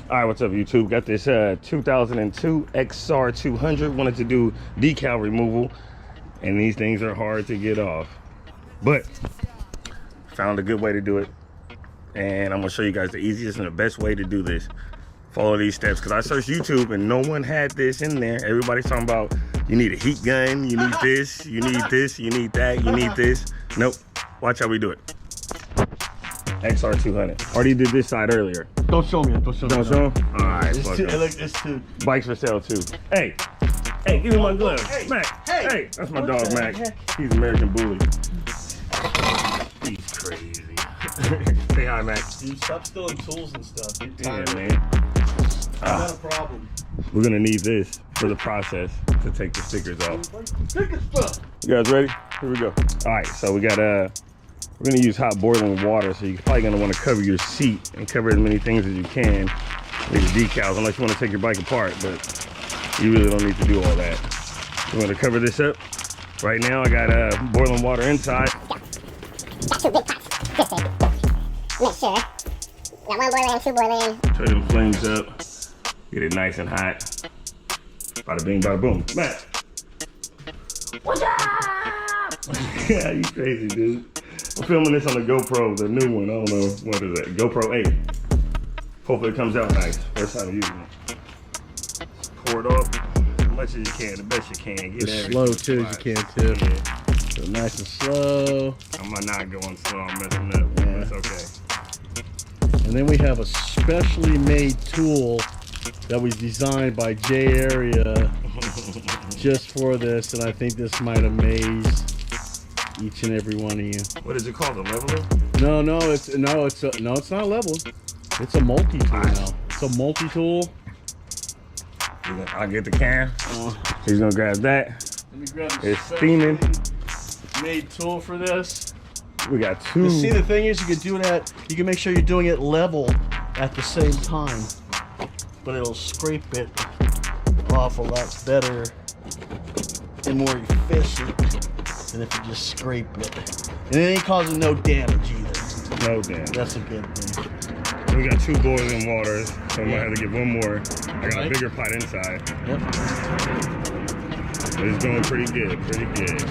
All right, what's up, YouTube? Got this 2002 XR200. Wanted to do decal removal, and these things are hard to get off. But found a good way to do it, and I'm gonna show you guys the easiest and the best way to do this. Follow these steps, because I searched YouTube and no one had this in there. Everybody's talking about you need a heat gun, you need this, you need this, you need that, you need this. Nope. Watch how we do it. XR200. Already did this side earlier. Don't show me. Don't show me. Don't show him? All right. It's too. Bikes for sale too. Hey, give me my gloves. Hey, Mac. hey, That's my dog, Mac. He's American Bully. He's crazy. Say hi, Mac. Dude, stop stealing tools and stuff. Get Yeah, tired. man. Not a problem. We're gonna need this for the process to take the stickers off. Take it stuff. You guys ready? Here we go. All right, so we got we're gonna use hot boiling water, so you're probably gonna want to cover your seat and cover as many things as you can with the decals, unless you want to take your bike apart, but you really don't need to do all that. We're gonna cover this up. Right now, I got boiling water inside. Got two big pots. Make sure. Got one boiler in, two boiler in. Turn them flames up. Get it nice and hot. Bada bing, bada boom. Matt. What's up? Yeah, you crazy, dude. I'm filming this on the GoPro, the new one. I don't know, what is that? GoPro 8. Hopefully it comes out nice. First time using it. Pour it off as much as you can, the best you can. Get As slow too as you can too. Yeah. So nice and slow. I'm not going slow, I'm messing up. Yeah. That's okay. And then we have a specially made tool that was designed by Jay Area just for this, and I think this might amaze each and every one of you. What is it called? A leveler? No, it's not leveled. It's a multi-tool now. It's a multi-tool. I'll get the can. He's gonna grab that. Let me grab the It's steaming. made tool for this. We got two. See, the thing is, you can do that. You can make sure you're doing it level at the same time, but it'll scrape it off a lot better and more efficient than if you just scrape it. And it ain't causing no damage either. No damage. That's a good thing. So we got two boiling waters, so we might have to get one more. I got a bigger pot inside. Yep. But it's going pretty good, pretty good.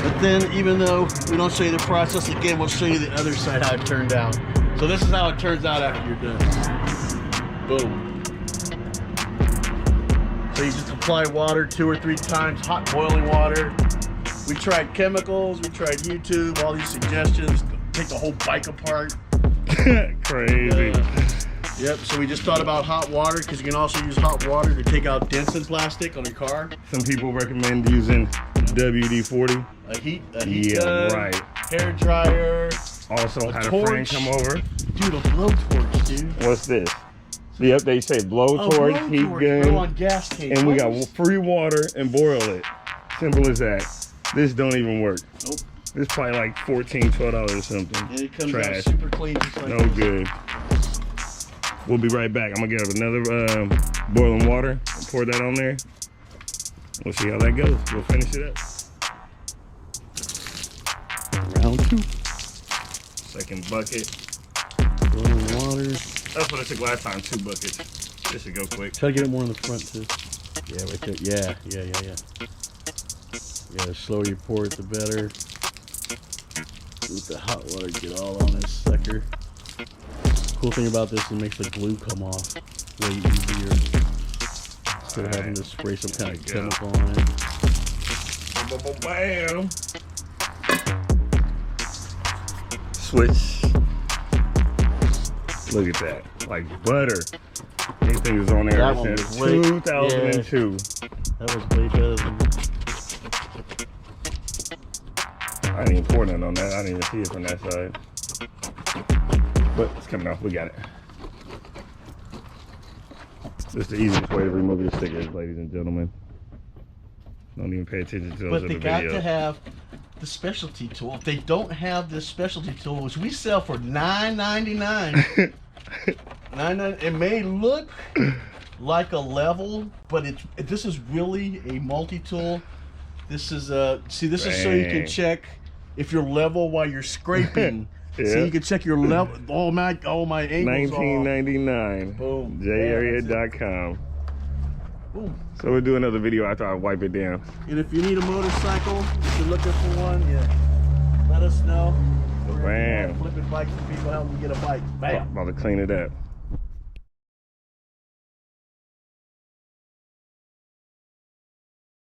But then, even though we don't show you the process again, we'll show you the other side how it turned out. So this is how it turns out after you're done. Boom. So you just apply water 2 or 3 times, hot boiling water. We tried chemicals, we tried YouTube, all these suggestions, take the whole bike apart. Crazy. Yep, so we just thought about hot water, because you can also use hot water to take out dents in plastic on your car. Some people recommend using WD-40. A heat Yeah, gun, right. hair dryer. Also had a friend come over. Dude, a blowtorch, dude. What's this? Yep, they say blowtorch, heat gun, on gas tank. and we got free water and boil it. Simple as that. This don't even work. Nope. This probably like $14, $12 or something. And it comes Trash. out super clean, just like No this. good. We'll be right back. I'm gonna get another boiling water and pour that on there. We'll see how that goes. We'll finish it up. Round 2. Second bucket. Boiling water. That's what I took last time, 2 buckets. This should go quick. Try to get it more in the front too. Yeah, right there. Yeah. Yeah, the slower you pour it, the better. Let the hot water get all on this sucker. Cool thing about this is it makes the glue come off way easier. Instead of having to spray some kind of chemical on it. Bam! Switch. Look at that. Like butter. Anything is on there That one since was way- 2002. That was way better than I didn't even pour nothing on that. I didn't even see it from that side. But it's coming off. We got it. This is the easiest way to remove your stickers, ladies and gentlemen. Don't even pay attention to those But other they got videos. to have the specialty tool. If they don't have this specialty tool, which we sell for $9.99, it may look like a level, but this is really a multi-tool. This is this is so you can check if you're level while you're scraping Yeah. See, you can check your level. All my angles. 1999. Boom. Jarea.com. Boom. So we'll do another video after I wipe it down. And if you need a motorcycle, if you're looking for one, yeah, let us know. Bam. Flipping bikes for people, help me get a bike. Bam. About to clean it up.